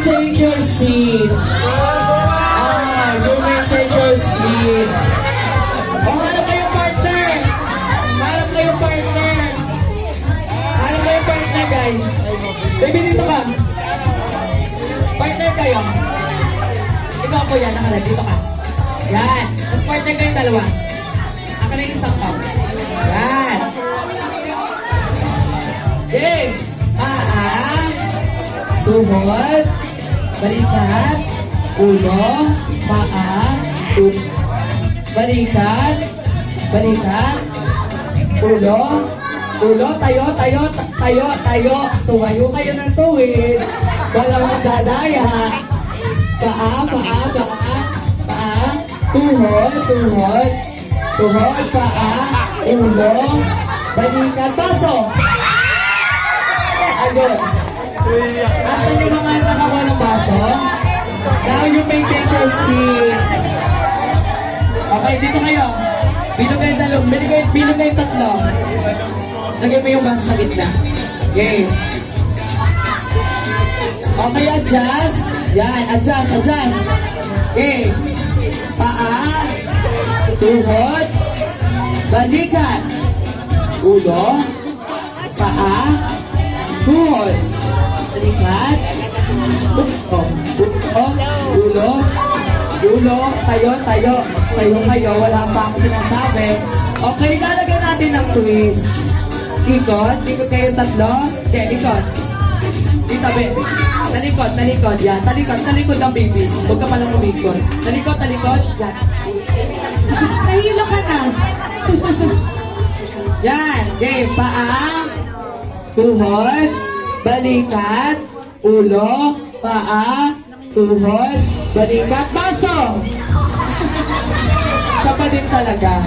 take your seat. You may take your seat. Oh, alam ko yung partner. Alam ko yung partner. Alam ko yung partner, guys. Baby, dito ka. Partner kayo. Ikaw po yan, nakalag. Dito ka. Yan. Tapos partner kayong dalawa. Ako na yung isang cup. Yan. Game. Tuhod. Balikat. Ulo. Paa. Balikat. Balikat. Ulo. Ulo. Tayo. Tumayo kayo ng tuwid. Walang magdadaya. Paa. Tuhod. Paa. Ulo. Balikat. Baso. Agad. Asan yung mga nakakuha ng baso? Now you may take your seats. Okay, dito kayo. Bilog kayo dalawa. Bilog kayo tatlo. Lagay mo yung baso sa gitna. Okay. Okay, adjust. Yan, adjust. Okay. Paa. Tuhod. Balikat. Ulo. Paa. Tuhod. Balikat. Ulo. Tayo. Tayo. Wala pa ako sinasabi. Okay, lalagyan natin ng twist. Ikot kayo tatlo. Okay, ikot. Dito, be. Talikod. Yan. Talikod ang baby. Huwag ka palang umikot. Talikod. Yan. Nahilo ka na. Yan. Game. Paa. Tuhod. Balikat. Ulo. Paa. Tuhod. Balikat. Baso! Siya pa din talaga.